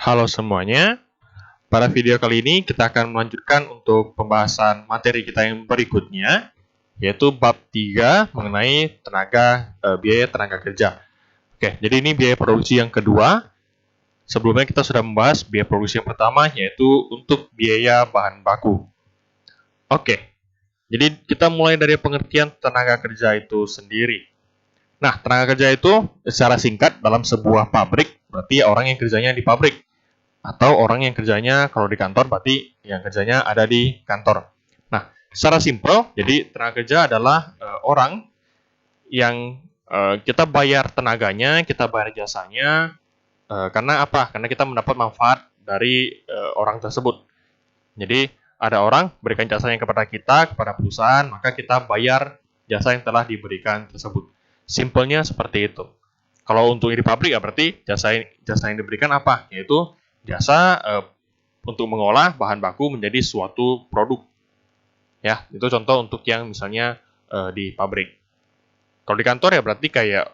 Halo semuanya, pada video kali ini kita akan melanjutkan untuk pembahasan materi kita yang berikutnya, yaitu bab 3 mengenai biaya tenaga kerja. Oke, jadi ini biaya produksi yang kedua. Sebelumnya kita sudah membahas biaya produksi yang pertama, yaitu untuk biaya bahan baku. Oke, jadi kita mulai dari pengertian tenaga kerja itu sendiri. Nah, tenaga kerja itu secara singkat dalam sebuah pabrik, berarti orang yang kerjanya di pabrik. Atau orang yang kerjanya kalau di kantor berarti yang kerjanya ada di kantor. Nah, secara simpel, jadi tenaga kerja adalah orang yang kita bayar tenaganya, kita bayar jasanya, karena apa? Karena kita mendapat manfaat dari orang tersebut. Jadi ada orang berikan jasanya kepada kita, kepada perusahaan, maka kita bayar jasa yang telah diberikan tersebut. Simpelnya seperti itu. Kalau untuk di pabrik ya berarti jasa yang diberikan apa? Yaitu jasa untuk mengolah bahan baku menjadi suatu produk. Ya, itu contoh untuk yang misalnya di pabrik. Kalau di kantor ya berarti kayak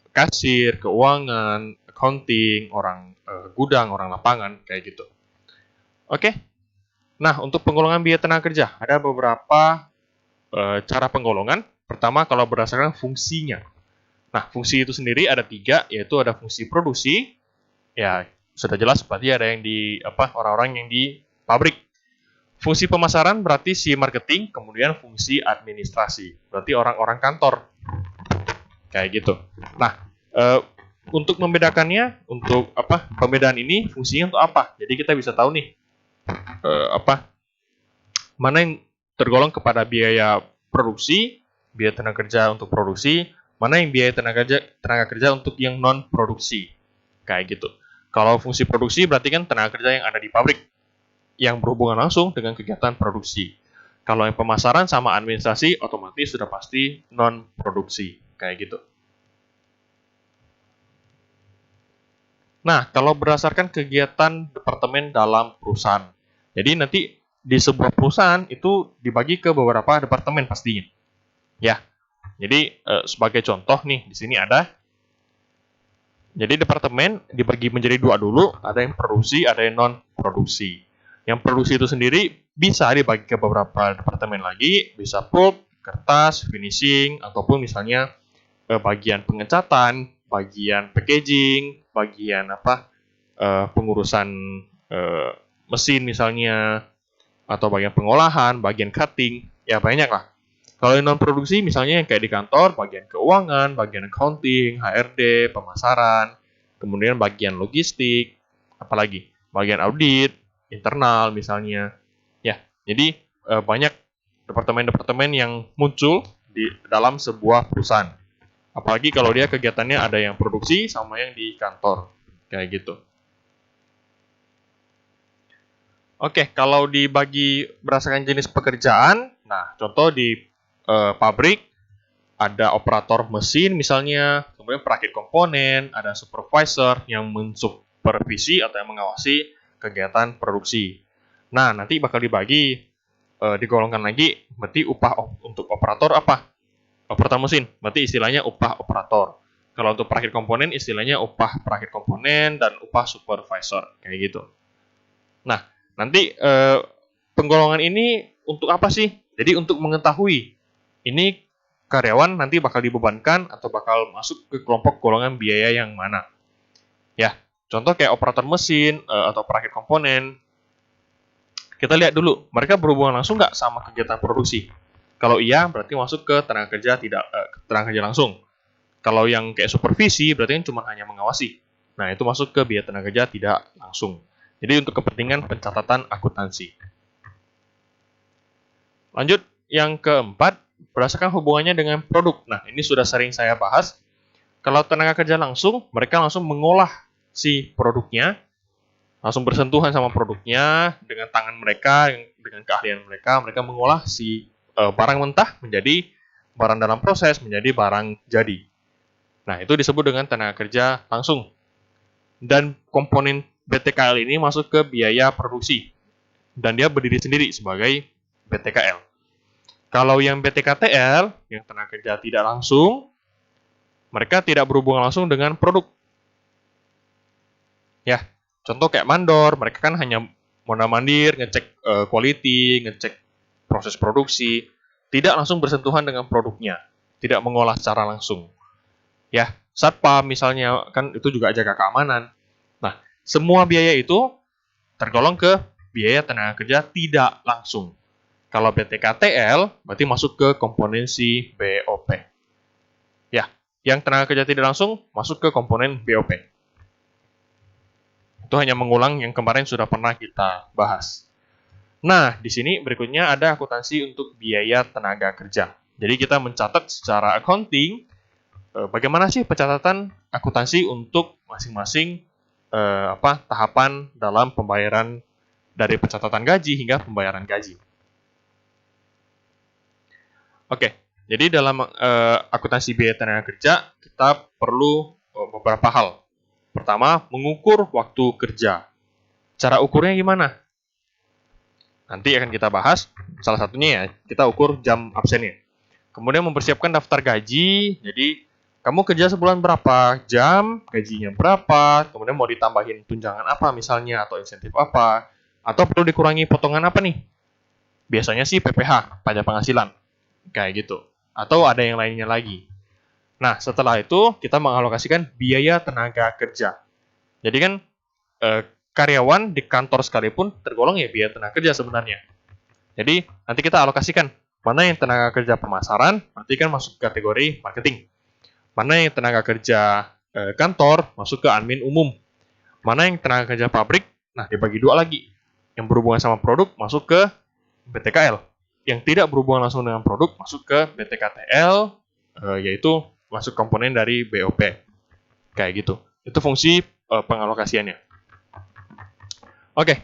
kasir, keuangan, accounting, orang gudang, orang lapangan, kayak gitu. Oke. Nah, untuk penggolongan biaya tenaga kerja, ada beberapa cara penggolongan. Pertama, kalau berdasarkan fungsinya. Nah, fungsi itu sendiri ada 3, yaitu ada fungsi produksi, ya sudah jelas berarti ada yang di orang-orang yang di pabrik. Fungsi pemasaran berarti si marketing, kemudian fungsi administrasi berarti orang-orang kantor, kayak gitu. Nah, untuk membedakannya, untuk pembedaan ini fungsinya untuk apa? Jadi kita bisa tahu nih mana yang tergolong kepada biaya produksi, biaya tenaga kerja untuk produksi, mana yang biaya tenaga kerja untuk yang non produksi, kayak gitu. Kalau fungsi produksi berarti kan tenaga kerja yang ada di pabrik, yang berhubungan langsung dengan kegiatan produksi. Kalau yang pemasaran sama administrasi, otomatis sudah pasti non-produksi, kayak gitu. Nah, kalau berdasarkan kegiatan departemen dalam perusahaan. Jadi nanti di sebuah perusahaan itu dibagi ke beberapa departemen pastinya. Ya, jadi sebagai contoh nih, di sini ada. Jadi departemen dibagi menjadi 2 dulu, ada yang produksi, ada yang non-produksi. Yang produksi itu sendiri bisa dibagi ke beberapa departemen lagi, bisa pulp, kertas, finishing, ataupun misalnya bagian pengecatan, bagian packaging, bagian pengurusan mesin misalnya, atau bagian pengolahan, bagian cutting, ya banyak lah. Kalau yang non produksi misalnya yang kayak di kantor, bagian keuangan, bagian accounting, HRD, pemasaran, kemudian bagian logistik, apalagi bagian audit, internal misalnya. Ya, jadi banyak departemen-departemen yang muncul di dalam sebuah perusahaan. Apalagi kalau dia kegiatannya ada yang produksi sama yang di kantor, kayak gitu. Oke, kalau dibagi berdasarkan jenis pekerjaan, nah contoh di pabrik ada operator mesin misalnya, kemudian perakit komponen, ada supervisor yang mensupervisi atau yang mengawasi kegiatan produksi. Nah, nanti bakal dibagi, digolongkan lagi, berarti upah untuk operator apa? Operator mesin, berarti istilahnya upah operator. Kalau untuk perakit komponen, istilahnya upah perakit komponen dan upah supervisor, kayak gitu. Nah, nanti penggolongan ini untuk apa sih? Jadi untuk mengetahui ini karyawan nanti bakal dibebankan atau bakal masuk ke kelompok golongan biaya yang mana. Ya, contoh kayak operator mesin atau perakit komponen. Kita lihat dulu, mereka berhubungan langsung nggak sama kegiatan produksi? Kalau iya, berarti masuk ke tenaga kerja tenaga kerja langsung. Kalau yang kayak supervisi, berarti kan cuma hanya mengawasi. Nah, itu masuk ke biaya tenaga kerja tidak langsung. Jadi untuk kepentingan pencatatan akuntansi. Lanjut, yang keempat, berdasarkan hubungannya dengan produk. Nah, ini sudah sering saya bahas. Kalau tenaga kerja langsung, mereka langsung mengolah si produknya, langsung bersentuhan sama produknya dengan tangan mereka, dengan keahlian mereka mengolah si barang mentah menjadi barang dalam proses, menjadi barang jadi. Nah, itu disebut dengan tenaga kerja langsung. Dan komponen BTKL ini masuk ke biaya produksi. Dan dia berdiri sendiri sebagai BTKL. Kalau yang BTKTL, yang tenaga kerja tidak langsung, mereka tidak berhubungan langsung dengan produk. Ya, Contoh kayak mandor, mereka kan hanya mondar-mandir, ngecek quality, ngecek proses produksi, tidak langsung bersentuhan dengan produknya, tidak mengolah secara langsung. Ya, satpam misalnya kan itu juga jaga keamanan. Nah, semua biaya itu tergolong ke biaya tenaga kerja tidak langsung. Kalau BTKTL berarti masuk ke komponensi BOP. Ya, yang tenaga kerja tidak langsung masuk ke komponen BOP. Itu hanya mengulang yang kemarin sudah pernah kita bahas. Nah, di sini berikutnya ada akuntansi untuk biaya tenaga kerja. Jadi kita mencatat secara accounting bagaimana sih pencatatan akuntansi untuk masing-masing tahapan dalam pembayaran dari pencatatan gaji hingga pembayaran gaji. Oke, jadi dalam akuntansi biaya tenaga kerja kita perlu beberapa hal. Pertama, mengukur waktu kerja. Cara ukurnya gimana? Nanti akan kita bahas. Salah satunya ya, kita ukur jam absennya. Kemudian mempersiapkan daftar gaji. Jadi, kamu kerja sebulan berapa jam, gajinya berapa, kemudian mau ditambahin tunjangan apa misalnya, atau insentif apa, atau perlu dikurangi potongan apa nih? Biasanya sih PPH, pajak penghasilan. Kayak gitu. Atau ada yang lainnya lagi. Nah, setelah itu kita mengalokasikan biaya tenaga kerja. Jadi kan karyawan di kantor sekalipun tergolong ya biaya tenaga kerja sebenarnya. Jadi nanti kita alokasikan mana yang tenaga kerja pemasaran, nanti kan masuk kategori marketing. Mana yang tenaga kerja kantor, masuk ke admin umum. Mana yang tenaga kerja pabrik, nah dibagi dua lagi. Yang berhubungan sama produk masuk ke BTKL. Yang tidak berhubungan langsung dengan produk masuk ke BTKTL, yaitu masuk komponen dari BOP. Kayak gitu. Itu fungsi pengalokasiannya. Oke,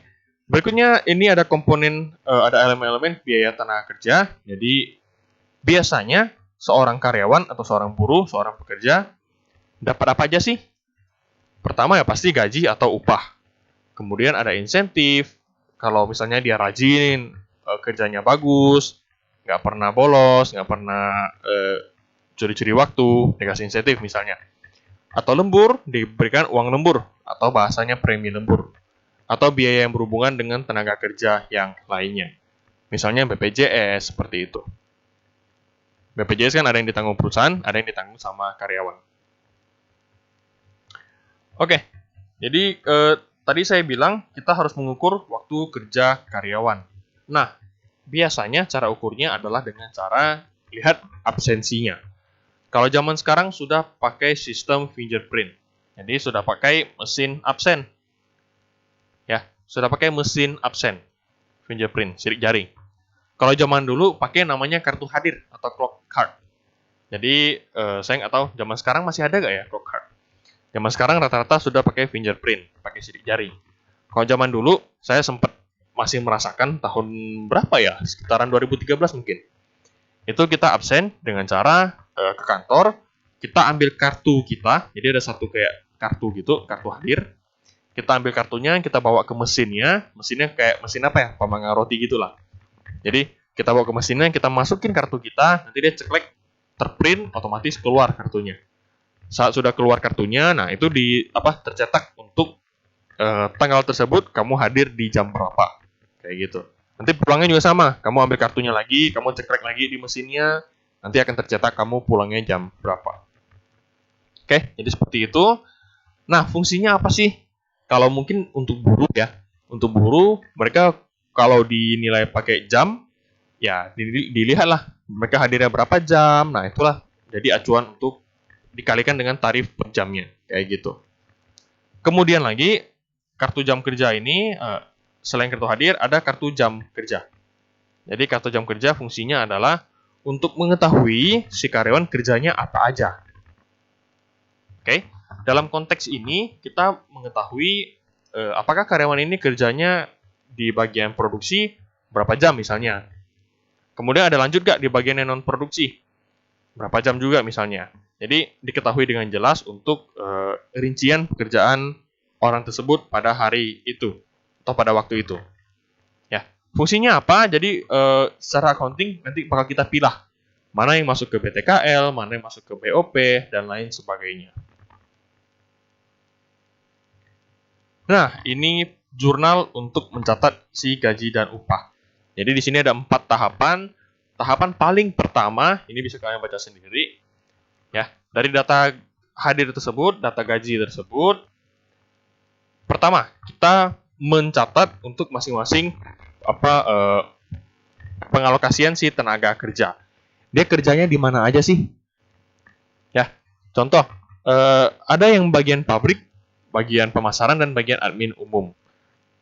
berikutnya ini ada komponen, ada elemen-elemen biaya tenaga kerja. Jadi biasanya seorang karyawan atau seorang buruh, seorang pekerja dapat apa aja sih? Pertama ya pasti gaji atau upah. Kemudian ada insentif. Kalau misalnya dia rajin, kerjanya bagus, nggak pernah bolos, nggak pernah curi-curi waktu, dikasih insentif misalnya. Atau lembur, diberikan uang lembur, atau bahasanya premi lembur. Atau biaya yang berhubungan dengan tenaga kerja yang lainnya. Misalnya BPJS, seperti itu. BPJS kan ada yang ditanggung perusahaan, ada yang ditanggung sama karyawan. Oke, jadi tadi saya bilang kita harus mengukur waktu kerja karyawan. Nah, biasanya cara ukurnya adalah dengan cara lihat absensinya. Kalau zaman sekarang sudah pakai sistem fingerprint. Jadi sudah pakai mesin absen. Ya, sudah pakai mesin absen. Fingerprint, sidik jari. Kalau zaman dulu pakai namanya kartu hadir atau clock card. Jadi saya nggak tahu zaman sekarang masih ada nggak ya clock card. Zaman sekarang rata-rata sudah pakai fingerprint, pakai sidik jari. Kalau zaman dulu saya sempat masih merasakan tahun berapa ya, sekitaran 2013 mungkin. Itu kita absen dengan cara ke kantor, kita ambil kartu kita, jadi ada satu kayak kartu gitu, kartu hadir. Kita ambil kartunya, kita bawa ke mesinnya kayak mesin apa ya, pemanggang roti gitulah. Jadi kita bawa ke mesinnya, kita masukin kartu kita, nanti dia ceklek, terprint, otomatis keluar kartunya. Saat sudah keluar kartunya, nah itu tercetak untuk tanggal tersebut kamu hadir di jam berapa, kayak gitu. Nanti pulangnya juga sama, kamu ambil kartunya lagi, kamu ceklek lagi di mesinnya, nanti akan tercetak kamu pulangnya jam berapa. Oke, jadi seperti itu. Nah, fungsinya apa sih? Kalau mungkin untuk buruh ya, untuk buruh mereka kalau dinilai pakai jam, ya dilihatlah mereka hadirnya berapa jam. Nah, itulah jadi acuan untuk dikalikan dengan tarif per jamnya, kayak gitu. Kemudian lagi, kartu jam kerja ini, selain kartu hadir, ada kartu jam kerja. Jadi kartu jam kerja fungsinya adalah untuk mengetahui si karyawan kerjanya apa aja. Oke, dalam konteks ini kita mengetahui apakah karyawan ini kerjanya di bagian produksi berapa jam misalnya. Kemudian ada lanjut gak di bagian yang non produksi, berapa jam juga misalnya. Jadi diketahui dengan jelas untuk rincian pekerjaan orang tersebut pada hari itu atau pada waktu itu. Ya, fungsinya apa? Jadi secara accounting nanti bakal kita pilih mana yang masuk ke BTKL, mana yang masuk ke BOP dan lain sebagainya. Nah, ini jurnal untuk mencatat si gaji dan upah. Jadi di sini ada 4 tahapan. Tahapan paling pertama, ini bisa kalian baca sendiri, ya. Dari data hadir tersebut, data gaji tersebut, pertama kita mencatat untuk masing-masing pengalokasian si tenaga kerja. Dia kerjanya di mana aja sih? Ya, contoh, ada yang bagian pabrik, bagian pemasaran, dan bagian admin umum.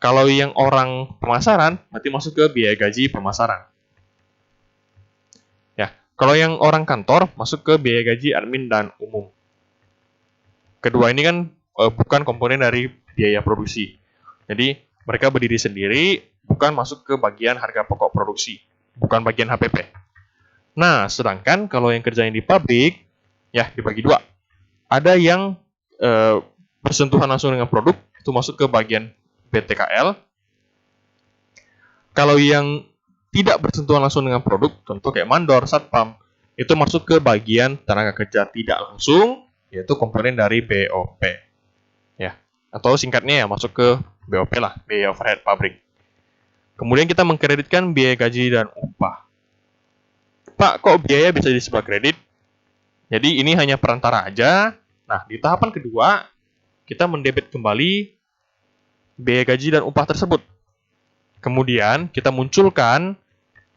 Kalau yang orang pemasaran, berarti masuk ke biaya gaji pemasaran. Ya, kalau yang orang kantor, masuk ke biaya gaji admin dan umum. Kedua ini kan bukan komponen dari biaya produksi. Jadi, mereka berdiri sendiri, bukan masuk ke bagian harga pokok produksi, bukan bagian HPP. Nah, sedangkan kalau yang kerjanya di pabrik, ya dibagi dua. Ada yang bersentuhan langsung dengan produk, itu masuk ke bagian BTKL. Kalau yang tidak bersentuhan langsung dengan produk, contoh kayak mandor, satpam, itu masuk ke bagian tenaga kerja tidak langsung, yaitu komponen dari BOP. Ya, atau singkatnya ya masuk ke BOP lah, biaya overhead pabrik. Kemudian kita mengkreditkan biaya gaji dan upah. Pak, kok biaya bisa disebut kredit? Jadi ini hanya perantara aja. Nah, di tahapan kedua, kita mendebit kembali biaya gaji dan upah tersebut. Kemudian kita munculkan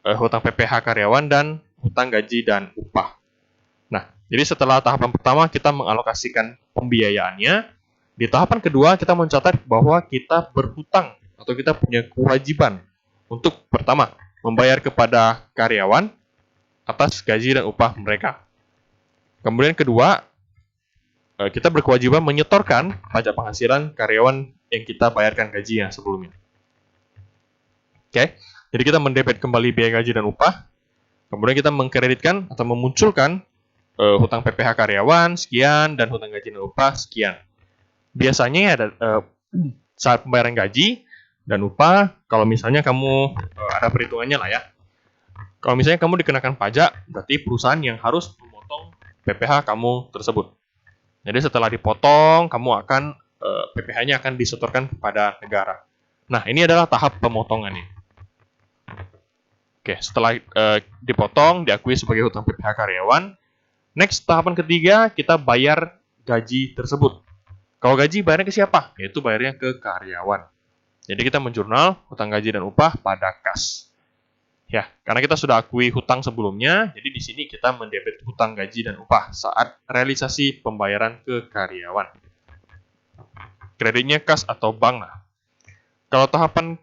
hutang PPh karyawan dan hutang gaji dan upah. Nah, jadi setelah tahapan pertama kita mengalokasikan pembiayaannya, di tahapan kedua kita mencatat bahwa kita berhutang atau kita punya kewajiban untuk pertama membayar kepada karyawan atas gaji dan upah mereka. Kemudian kedua, kita berkewajiban menyetorkan pajak penghasilan karyawan yang kita bayarkan gajinya sebelumnya. Oke, jadi kita mendebit kembali biaya gaji dan upah, kemudian kita mengkreditkan atau memunculkan hutang PPh karyawan sekian dan hutang gaji dan upah sekian. Biasanya ya saat pembayaran gaji dan upah, kalau misalnya kamu ada perhitungannya lah ya. Kalau misalnya kamu dikenakan pajak, berarti perusahaan yang harus memotong PPh kamu tersebut. Jadi setelah dipotong, kamu akan PPh-nya akan disetorkan kepada negara. Nah, ini adalah tahap pemotongannya. Oke, setelah dipotong, diakui sebagai hutang PPh karyawan, next, tahapan ketiga, kita bayar gaji tersebut. Kalau gaji bayarnya ke siapa? Yaitu bayarnya ke karyawan. Jadi kita menjurnal hutang gaji dan upah pada kas. Ya, karena kita sudah akui hutang sebelumnya, jadi di sini kita mendebit hutang gaji dan upah saat realisasi pembayaran ke karyawan. Kreditnya kas atau bank lah. Kalau tahapan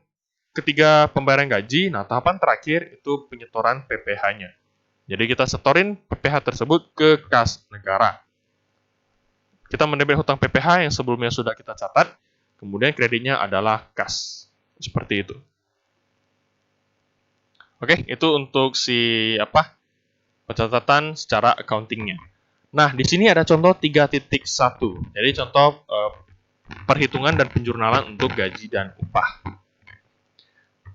ketiga pembayaran gaji, nah tahapan terakhir itu penyetoran PPh-nya. Jadi kita setorin PPh tersebut ke kas negara. Kita mendebit hutang PPh yang sebelumnya sudah kita catat, kemudian kreditnya adalah kas. Seperti itu. Oke, itu untuk si pencatatan secara accounting-nya. Nah, di sini ada contoh 3.1. Jadi contoh perhitungan dan penjurnalan untuk gaji dan upah.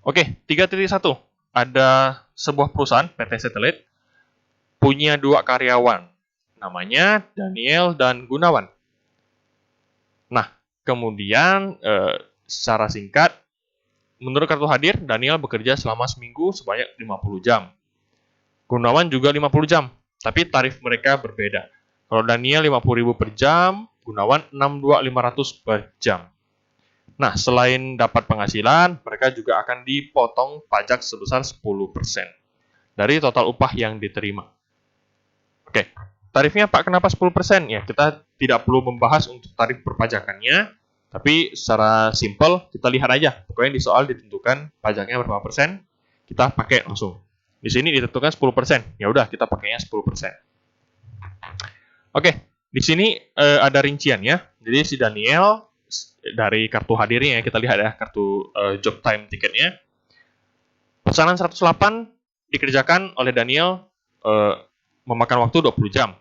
Oke, 3.1. Ada sebuah perusahaan, PT Satelit, punya 2 karyawan. Namanya Daniel dan Gunawan. Nah, kemudian secara singkat, menurut kartu hadir, Daniel bekerja selama seminggu sebanyak 50 jam. Gunawan juga 50 jam, tapi tarif mereka berbeda. Kalau Daniel 50.000 per jam, Gunawan 62.500 per jam. Nah, selain dapat penghasilan, mereka juga akan dipotong pajak sebesar 10% dari total upah yang diterima. Oke, tarifnya Pak, kenapa 10%? Ya, kita tidak perlu membahas untuk tarif perpajakannya, tapi secara simpel kita lihat aja. Pokoknya di soal ditentukan pajaknya berapa persen, kita pakai langsung. Di sini ditentukan 10%. Ya udah, kita pakainya 10%. Oke, di sini ada rinciannya. Jadi si Daniel dari kartu hadirnya, kita lihat ya kartu job time tiketnya. Pesanan 108 dikerjakan oleh Daniel memakan waktu 20 jam.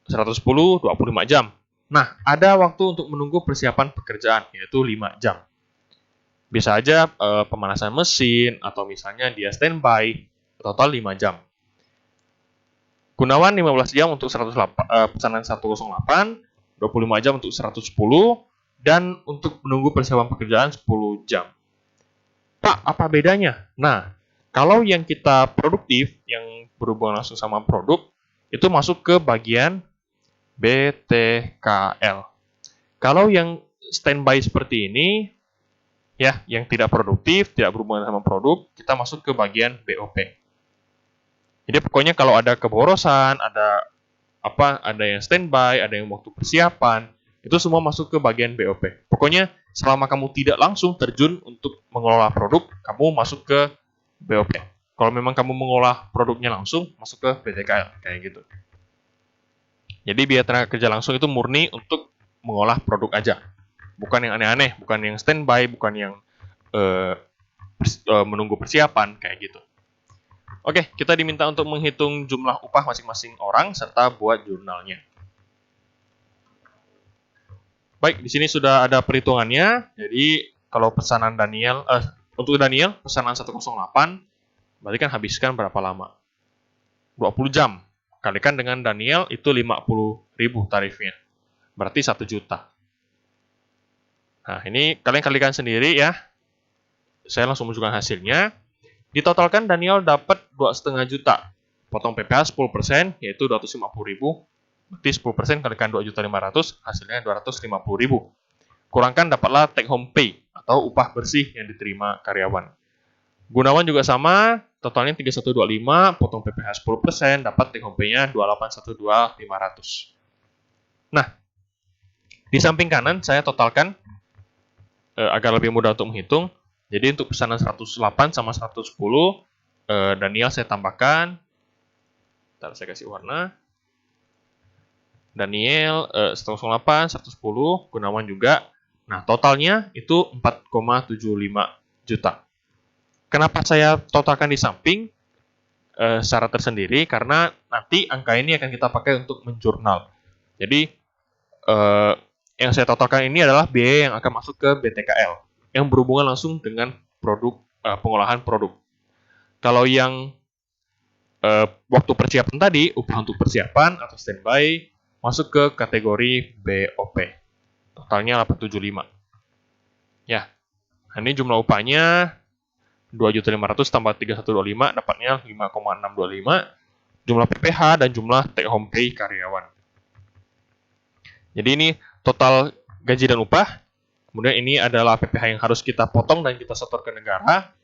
110 25 jam. Nah, ada waktu untuk menunggu persiapan pekerjaan, yaitu 5 jam. Bisa aja pemanasan mesin, atau misalnya dia standby, total 5 jam. Gunawan 15 jam untuk 108, pesanan 108, 25 jam untuk 110, dan untuk menunggu persiapan pekerjaan 10 jam. Pak, apa bedanya? Nah, kalau yang kita produktif, yang berhubungan langsung sama produk, itu masuk ke bagian BTKL. Kalau yang standby seperti ini, ya, yang tidak produktif, tidak berhubungan sama produk, kita masuk ke bagian BOP. Jadi pokoknya kalau ada keborosan, ada yang standby, ada yang waktu persiapan, itu semua masuk ke bagian BOP. Pokoknya selama kamu tidak langsung terjun untuk mengelola produk, kamu masuk ke BOP. Kalau memang kamu mengolah produknya langsung, masuk ke BTKL, kayak gitu. Jadi biaya tenaga kerja langsung itu murni untuk mengolah produk aja. Bukan yang aneh-aneh, bukan yang standby, bukan yang menunggu persiapan, kayak gitu. Oke, kita diminta untuk menghitung jumlah upah masing-masing orang serta buat jurnalnya. Baik, di sini sudah ada perhitungannya. Jadi, kalau pesanan untuk Daniel, pesanan 108, berarti kan habiskan berapa lama? 20 jam. Kalikan dengan Daniel, itu 50.000 tarifnya. Berarti 1 juta. Nah, ini kalian kalikan sendiri ya. Saya langsung menunjukkan hasilnya. Ditotalkan Daniel dapat 2,5 juta. Potong PPh 10%, yaitu 250.000. Berarti 10% kalikan 2.500.000, hasilnya 250.000. Kurangkan dapatlah take home pay atau upah bersih yang diterima karyawan. Gunawan juga sama, totalnya 3125, potong PPh 10%, dapat take home pay-nya 2812500. Nah, di samping kanan saya totalkan agar lebih mudah untuk menghitung. Jadi untuk pesanan 108 sama 110, Daniel saya tambahkan. Ntar saya kasih warna. Daniel 108, 110, Gunawan juga. Nah, totalnya itu 4,75 juta. Kenapa saya totalkan di samping secara tersendiri? Karena nanti angka ini akan kita pakai untuk menjurnal. Jadi, yang saya totalkan ini adalah biaya yang akan masuk ke BTKL, yang berhubungan langsung dengan produk pengolahan produk. Kalau yang waktu persiapan tadi, upah untuk persiapan atau standby, masuk ke kategori BOP. Totalnya 875. Ya, ini jumlah upahnya 2.500.000 tambah 3.125, dapatnya 5,625. Jumlah PPh dan jumlah take home pay karyawan. Jadi ini total gaji dan upah. Kemudian ini adalah PPh yang harus kita potong dan kita setor ke negara.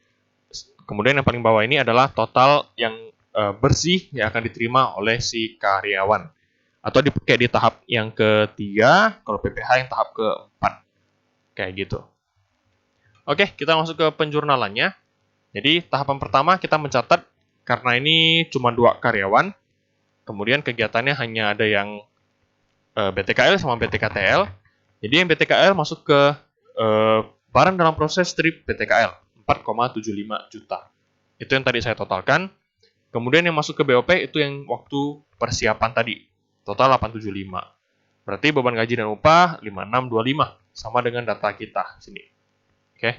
Kemudian yang paling bawah ini adalah total yang bersih yang akan diterima oleh si karyawan. Atau dipakai di tahap yang ketiga, kalau PPh yang tahap keempat. Kayak gitu. Oke, kita masuk ke penjurnalannya. Jadi tahapan pertama kita mencatat, karena ini cuma 2 karyawan, kemudian kegiatannya hanya ada yang BTKL sama BTKTL. Jadi yang BTKL masuk ke barang dalam proses strip BTKL, 4,75 juta. Itu yang tadi saya totalkan. Kemudian yang masuk ke BOP itu yang waktu persiapan tadi, total 875. Berarti beban gaji dan upah 5625, sama dengan data kita sini. Oke.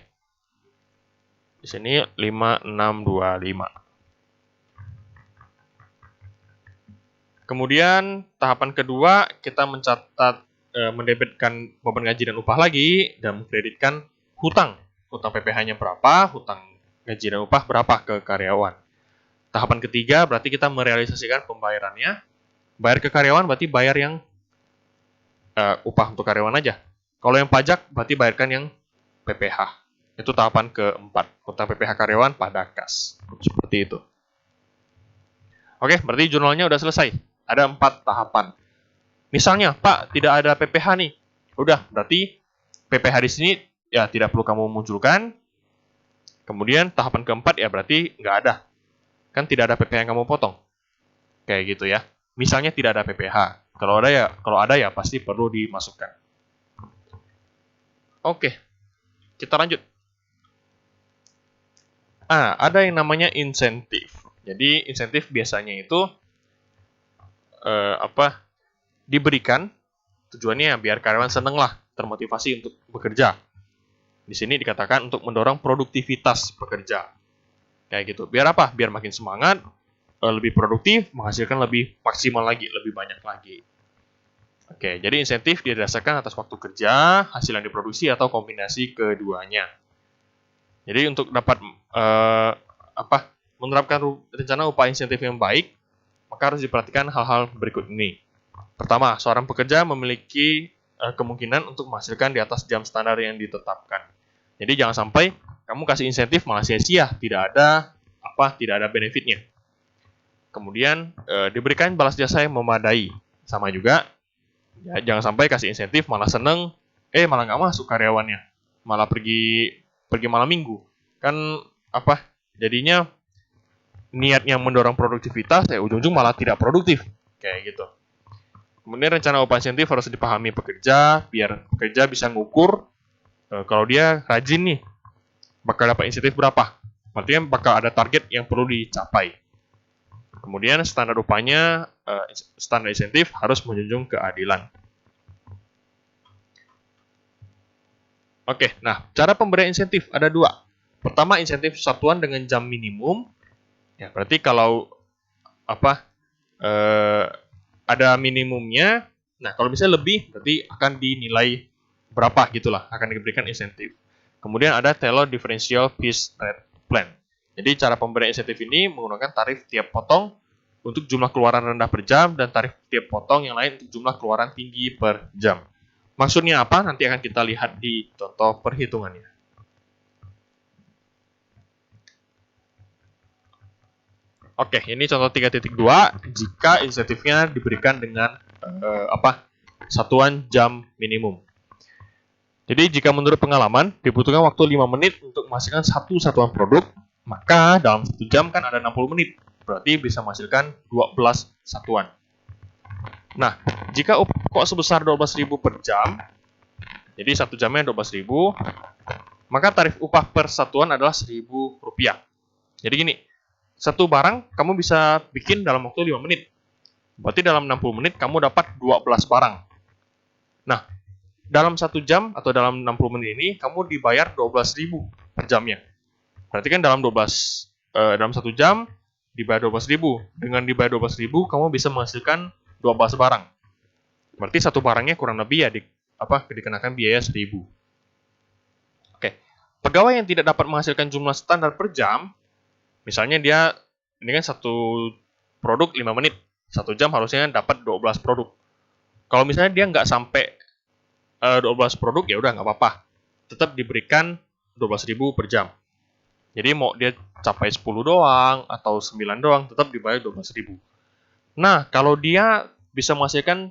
Di sini 5625. Kemudian tahapan kedua kita mencatat mendebitkan beban gaji dan upah lagi dan mengkreditkan hutang. Hutang PPh-nya berapa, hutang gaji dan upah berapa ke karyawan. Tahapan ketiga berarti kita merealisasikan pembayarannya. Bayar ke karyawan berarti bayar yang upah untuk karyawan aja. Kalau yang pajak berarti bayarkan yang PPh. Itu tahapan keempat. Hutang PPh karyawan pada kas. Seperti itu. Oke, berarti jurnalnya udah selesai. Ada 4 tahapan. Misalnya, Pak, tidak ada PPh nih. Udah, berarti PPh di sini ya tidak perlu kamu munculkan. Kemudian tahapan keempat ya berarti nggak ada. Kan tidak ada PPh yang kamu potong. Kayak gitu ya. Misalnya tidak ada PPh. Kalau ada ya pasti perlu dimasukkan. Oke. Kita lanjut. Ada yang namanya insentif. Jadi insentif biasanya itu diberikan, tujuannya biar karyawan seneng lah, termotivasi untuk bekerja. Di sini dikatakan untuk mendorong produktivitas pekerja. Kayak gitu. Biar apa? Biar makin semangat, lebih produktif, menghasilkan lebih maksimal lagi, lebih banyak lagi. Oke, jadi insentif didasarkan atas waktu kerja, hasil yang diproduksi, atau kombinasi keduanya. Jadi untuk dapat menerapkan rencana upah insentif yang baik, maka harus diperhatikan hal-hal berikut ini. Pertama, seorang pekerja memiliki kemungkinan untuk menghasilkan di atas jam standar yang ditetapkan. Jadi jangan sampai kamu kasih insentif malah sia-sia, tidak ada benefitnya. Kemudian diberikan balas jasa yang memadai. Sama juga, ya, jangan sampai kasih insentif malah seneng, malah nggak masuk karyawannya, malah pergi malam minggu. Kan jadinya niatnya mendorong produktivitas, ujung-ujung malah tidak produktif, kayak gitu. Kemudian rencana upah insentif harus dipahami pekerja, biar pekerja bisa ngukur kalau dia rajin nih, bakal dapat insentif berapa. Artinya bakal ada target yang perlu dicapai. Kemudian standar upahnya, standar insentif harus menjunjung keadilan. Oke, nah cara pemberian insentif ada 2. Pertama, insentif satuan dengan jam minimum. Ya, berarti kalau ada minimumnya, nah kalau misalnya lebih, berarti akan dinilai berapa gitulah, akan diberikan insentif. Kemudian ada Taylor Differential Piece Rate Plan. Jadi cara pemberian insentif ini menggunakan tarif tiap potong untuk jumlah keluaran rendah per jam dan tarif tiap potong yang lain untuk jumlah keluaran tinggi per jam. Maksudnya apa? Nanti akan kita lihat di contoh perhitungannya. Oke, ini contoh 3.2 jika insentifnya diberikan dengan satuan jam minimum. Jadi jika menurut pengalaman dibutuhkan waktu 5 menit untuk menghasilkan satu satuan produk, maka dalam 1 jam kan ada 60 menit. Berarti bisa menghasilkan 12 satuan. Nah, jika upah pokok sebesar 12.000 per jam, jadi 1 jamnya 12.000, maka tarif upah per satuan adalah Rp1.000. Jadi gini, satu barang kamu bisa bikin dalam waktu 5 menit. Berarti dalam 60 menit kamu dapat 12 barang. Nah, dalam 1 jam atau dalam 60 menit ini kamu dibayar 12.000 per jamnya. Berarti kan dalam 1 jam dibayar 12.000. Dengan dibayar 12.000 kamu bisa menghasilkan 12 barang. Berarti satu barangnya kurang lebih ya dikenakan biaya 1.000. Oke. Pegawai yang tidak dapat menghasilkan jumlah standar per jam, misalnya dia ini kan satu produk 5 menit, 1 jam harusnya dapat 12 produk. Kalau misalnya dia nggak sampai 12 produk, ya udah nggak apa-apa. Tetap diberikan 12.000 per jam. Jadi mau dia capai 10 doang atau 9 doang, tetap dibayar 12.000. Nah, kalau dia bisa menghasilkan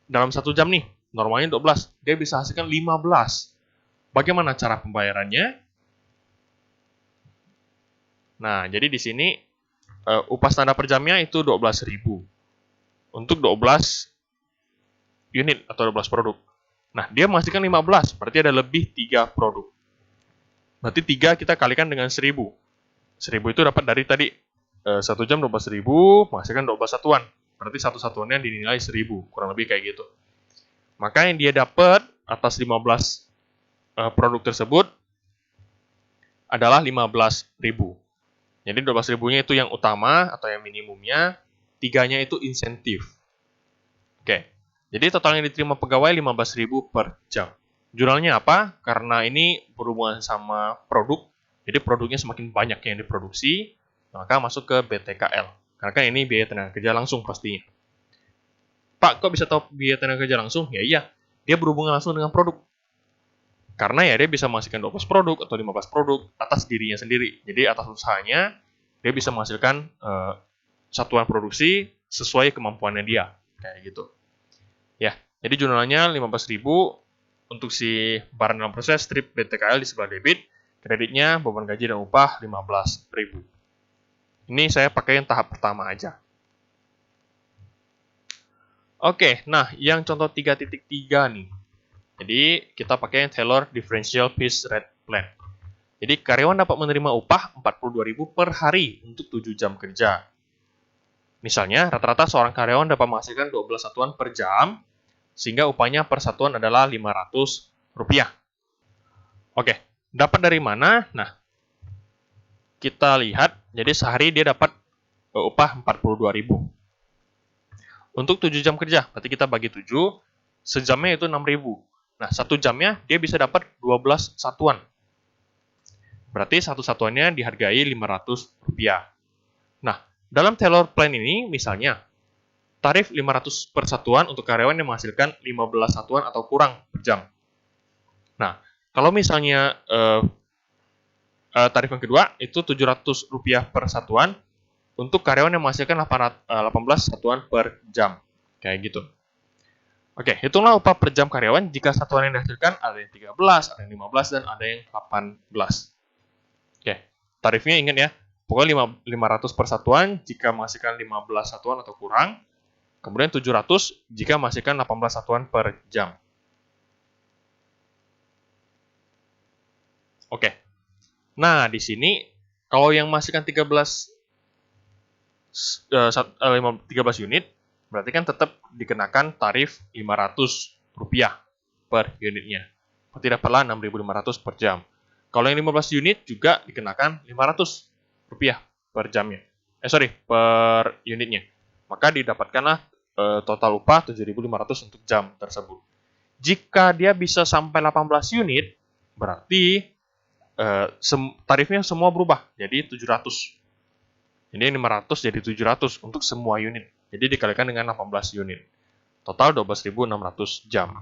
dalam 1 jam nih, normalnya 12, dia bisa hasilkan 15. Bagaimana cara pembayarannya? Nah, jadi di sini upah standar per jamnya itu 12.000 untuk 12 unit atau 12 produk. Nah, dia menghasilkan 15, berarti ada lebih 3 produk. Berarti 3 kita kalikan dengan 1.000. 1.000 itu dapat dari tadi 1 jam 12.000 menghasilkan 12 satuan. Berarti satu satuannya dinilai 1.000, kurang lebih kayak gitu. Maka yang dia dapat atas 15 produk tersebut adalah 15.000. Jadi 12.000-nya itu yang utama atau yang minimumnya, 3-nya itu insentif. Oke. Jadi total yang diterima pegawai 15.000 per jam. Jurnalnya apa? Karena ini berhubungan sama produk, jadi produknya semakin banyak yang diproduksi, maka masuk ke BTKL. Karena kan ini biaya tenaga kerja langsung pastinya. Pak, kok bisa tahu biaya tenaga kerja langsung? Ya iya, dia berhubungan langsung dengan produk. Karena ya dia bisa menghasilkan 12 produk atau 15 produk atas dirinya sendiri. Jadi atas usahanya, dia bisa menghasilkan satuan produksi sesuai kemampuannya dia. Kayak gitu. Ya, jadi jurnalnya 15.000 untuk si barang dalam proses strip BTKL di sebelah debit, kreditnya beban gaji dan upah 15.000. Ini saya pakai yang tahap pertama aja. Oke, nah yang contoh 3.3 nih. Jadi kita pakai yang Taylor Differential Piece Rate Plan. Jadi karyawan dapat menerima upah 42.000 per hari untuk 7 jam kerja. Misalnya, rata-rata seorang karyawan dapat menghasilkan 12 satuan per jam, sehingga upahnya per satuan adalah Rp500. Oke, dapat dari mana? Nah, kita lihat, jadi sehari dia dapat upah 42.000. Untuk 7 jam kerja, berarti kita bagi 7, sejamnya itu 6.000. Nah, 1 jamnya dia bisa dapat 12 satuan. Berarti satu satuannya dihargai Rp500. Nah, dalam Taylor Plan ini, misalnya, tarif 500 per satuan untuk karyawan yang menghasilkan 15 satuan atau kurang per jam. Nah, kalau misalnya tarif yang kedua, itu Rp700 per satuan untuk karyawan yang menghasilkan 18 satuan per jam. Kayak gitu. Oke, hitunglah upah per jam karyawan jika satuan yang dihasilkan ada yang 13, ada yang 15, dan ada yang 18. Oke, tarifnya ingat ya, pokoknya 500 per satuan jika menghasilkan 15 satuan atau kurang, kemudian 700 jika menghasilkan 18 satuan per jam. Oke, nah di sini kalau yang menghasilkan 13 unit, berarti kan tetap dikenakan tarif Rp500 per unitnya. Tidak dapatlah Rp6.500 per jam. Kalau yang 15 unit juga dikenakan Rp500 per jamnya. Per unitnya. Maka didapatkanlah total upah Rp7.500 untuk jam tersebut. Jika dia bisa sampai 18 unit, berarti tarifnya semua berubah jadi 700. Jadi 500 jadi 700 untuk semua unit. Jadi dikalikan dengan 18 unit. Total 12.600 jam.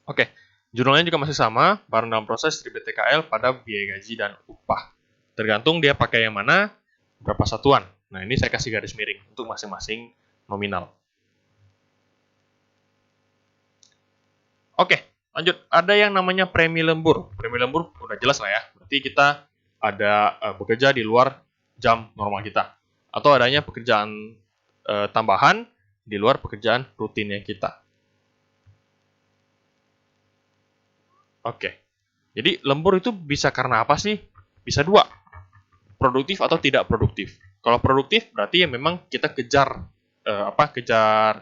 Oke, jurnalnya juga masih sama, barang dalam proses di BTKL pada biaya gaji dan upah. Tergantung dia pakai yang mana, berapa satuan. Nah, ini saya kasih garis miring untuk masing-masing nominal. Oke, lanjut. Ada yang namanya premi lembur. Premi lembur udah jelas lah ya. Berarti kita ada bekerja di luar jam normal kita. Atau adanya pekerjaan tambahan di luar pekerjaan rutinnya kita. Oke. Jadi lembur itu bisa karena apa sih? Bisa dua. Produktif atau tidak produktif. Kalau produktif berarti ya memang kita kejar kejar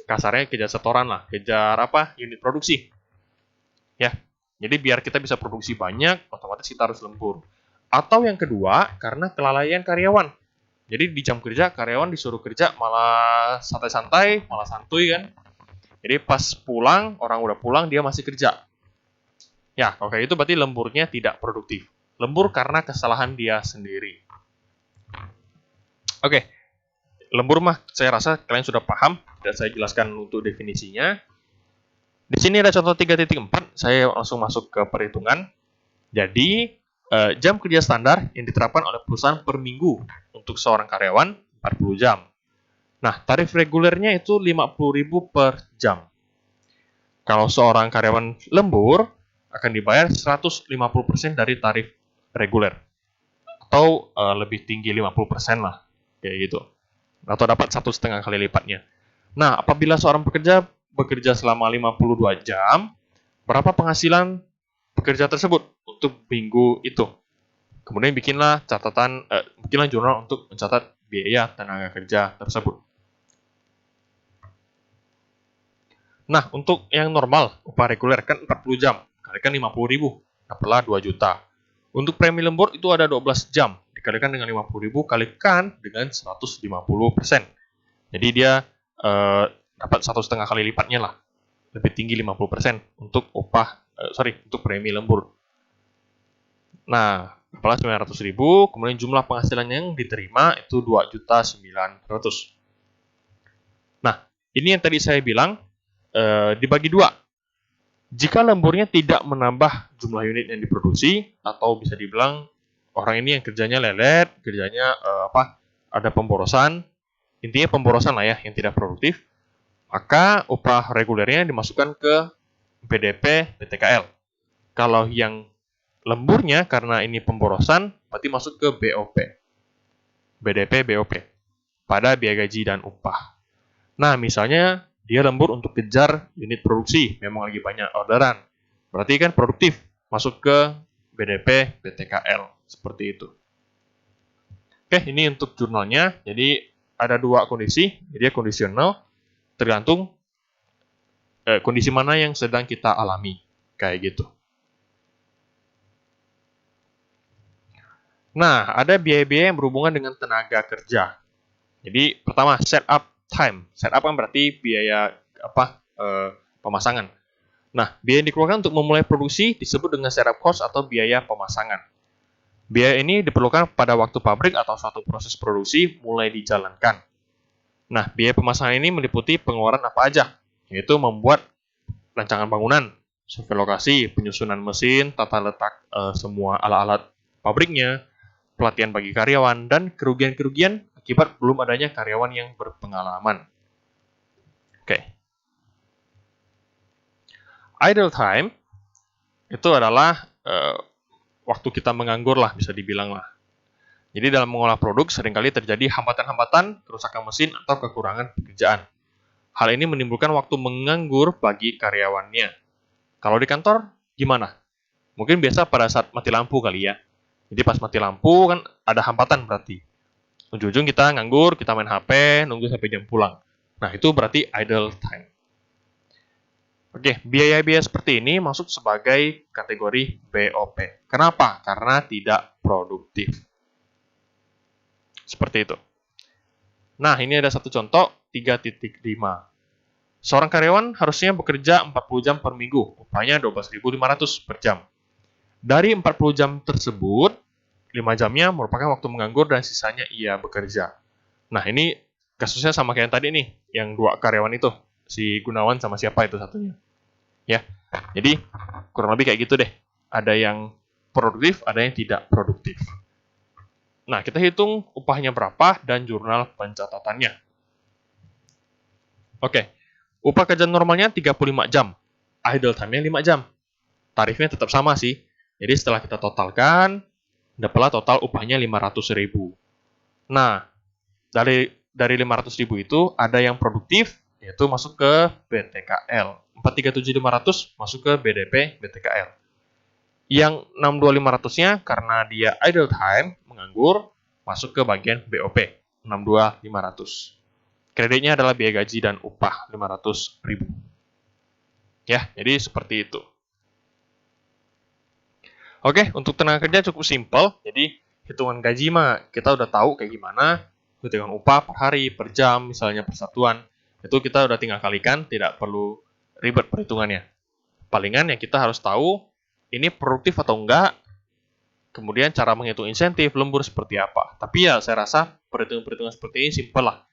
kasarnya kejar setoran lah, kejar unit produksi. Ya. Jadi biar kita bisa produksi banyak, otomatis kita harus lembur. Atau yang kedua, karena kelalaian karyawan. Jadi di jam kerja, karyawan disuruh kerja malah santai-santai, malah santuy kan. Jadi pas pulang, orang udah pulang, dia masih kerja. Ya, kalau kayak itu berarti lemburnya tidak produktif. Lembur karena kesalahan dia sendiri. Oke, lembur mah saya rasa kalian sudah paham, dan saya jelaskan untuk definisinya. Di sini ada contoh 3.4, saya langsung masuk ke perhitungan. Jadi, jam kerja standar yang diterapkan oleh perusahaan per minggu untuk seorang karyawan 40 jam. Nah, tarif regulernya itu 50.000 per jam. Kalau seorang karyawan lembur, akan dibayar 150% dari tarif reguler. Atau lebih tinggi 50% lah, kayak gitu. Atau dapat 1,5 kali lipatnya. Nah, apabila seorang pekerja bekerja selama 52 jam, berapa penghasilan pekerja tersebut untuk minggu itu? Kemudian bikinlah jurnal untuk mencatat biaya tenaga kerja tersebut. Nah, untuk yang normal, upah reguler kan 40 jam, kalikan 50.000, dapatlah 2 juta. Untuk premi lembur itu ada 12 jam, dikalikan dengan 50.000, kalikan dengan 150%. Jadi dia dapat 1,5 kali lipatnya lah, lebih tinggi 50% untuk untuk premi lembur. Nah, kepala 900.000, kemudian jumlah penghasilan yang diterima itu 2.900.000. Nah, ini yang tadi saya bilang dibagi dua. Jika lemburnya tidak menambah jumlah unit yang diproduksi, atau bisa dibilang orang ini yang kerjanya lelet, kerjanya ada pemborosan, intinya pemborosan lah ya, yang tidak produktif, maka upah regulernya dimasukkan ke BDP BTKL. Kalau yang lemburnya karena ini pemborosan, berarti masuk ke BOP. BDP BOP. Pada biaya gaji dan upah. Nah, misalnya dia lembur untuk kejar unit produksi, memang lagi banyak orderan. Berarti kan produktif, masuk ke BDP BTKL. Seperti itu. Oke, ini untuk jurnalnya. Jadi ada dua kondisi, jadi kondisional, tergantung kondisi mana yang sedang kita alami. Kayak gitu. Nah, ada biaya-biaya yang berhubungan dengan tenaga kerja. Jadi pertama setup time. Setup kan berarti biaya pemasangan. Nah, biaya yang dikeluarkan untuk memulai produksi disebut dengan setup cost atau biaya pemasangan. Biaya ini diperlukan pada waktu pabrik atau suatu proses produksi mulai dijalankan. Nah, biaya pemasangan ini meliputi pengeluaran apa aja, yaitu membuat rancangan bangunan, survei lokasi, penyusunan mesin, tata letak semua alat-alat pabriknya, pelatihan bagi karyawan, dan kerugian-kerugian akibat belum adanya karyawan yang berpengalaman. Oke. Idle time itu adalah waktu kita menganggur lah, bisa dibilang lah. Jadi dalam mengolah produk seringkali terjadi hambatan-hambatan, kerusakan mesin, atau kekurangan pekerjaan. Hal ini menimbulkan waktu menganggur bagi karyawannya. Kalau di kantor, gimana? Mungkin biasa pada saat mati lampu kali ya. Jadi pas mati lampu kan ada hambatan berarti. Ujung-ujung kita nganggur, kita main HP, nunggu sampai jam pulang. Nah, itu berarti idle time. Oke, biaya-biaya seperti ini masuk sebagai kategori BOP. Kenapa? Karena tidak produktif. Seperti itu. Nah, ini ada satu contoh 3.5. Seorang karyawan harusnya bekerja 40 jam per minggu, upahnya 12.500 per jam. Dari 40 jam tersebut, 5 jamnya merupakan waktu menganggur dan sisanya ia bekerja. Nah, ini kasusnya sama kayak yang tadi nih, yang 2 karyawan itu, si Gunawan sama siapa itu satunya. Ya. Jadi, kurang lebih kayak gitu deh. Ada yang produktif, ada yang tidak produktif. Nah, kita hitung upahnya berapa dan jurnal pencatatannya. Oke. Upah kerja normalnya 35 jam. Idle time-nya 5 jam. Tarifnya tetap sama sih. Jadi setelah kita totalkan, dapatlah total upahnya 500.000. Nah, dari 500.000 itu ada yang produktif, yaitu masuk ke BTKL. 437.500 masuk ke BDP BTKL. Yang 62.500-nya karena dia idle time, menganggur, masuk ke bagian BOP, 62.500. Kreditnya adalah biaya gaji dan upah 500.000. Ya, jadi seperti itu. Oke, untuk tenaga kerja cukup simpel. Jadi, hitungan gaji mah kita udah tahu kayak gimana. Hitungan upah per hari, per jam, misalnya persatuan. Itu kita udah tinggal kalikan, tidak perlu ribet perhitungannya. Palingan yang kita harus tahu, ini produktif atau enggak, kemudian cara menghitung insentif, lembur seperti apa. Tapi ya, saya rasa perhitungan-perhitungan seperti ini simpel lah.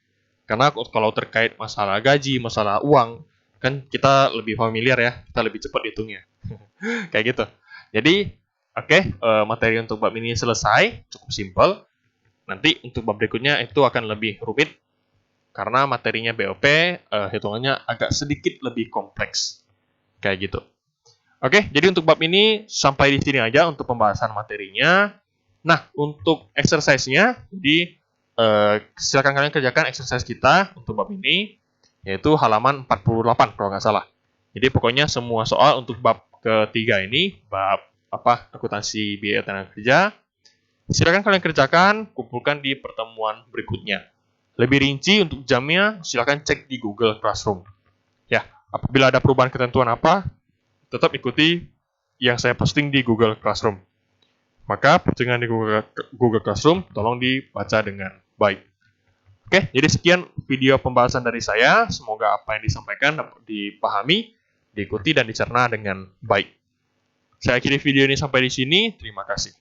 Karena kalau terkait masalah gaji, masalah uang, kan kita lebih familiar ya, kita lebih cepat hitungnya. Kayak gitu. Jadi, oke, materi untuk bab ini selesai, cukup simpel. Nanti untuk bab berikutnya itu akan lebih rumit, karena materinya BOP, hitungannya agak sedikit lebih kompleks. Kayak gitu. Oke, jadi untuk bab ini sampai di sini aja untuk pembahasan materinya. Nah, untuk exercise-nya, silakan kalian kerjakan exercise kita untuk bab ini, yaitu halaman 48 kalau nggak salah. Jadi pokoknya semua soal untuk bab ketiga ini, bab akuntansi biaya tenaga kerja, silakan kalian kerjakan, kumpulkan di pertemuan berikutnya. Lebih rinci untuk jamnya, silakan cek di Google Classroom. Ya, apabila ada perubahan ketentuan apa, tetap ikuti yang saya posting di Google Classroom. Maka postingan di Google Classroom tolong dibaca dengan baik. Oke, jadi sekian video pembahasan dari saya. Semoga apa yang disampaikan dapat dipahami, diikuti, dan dicerna dengan baik. Saya akhiri video ini sampai di sini. Terima kasih.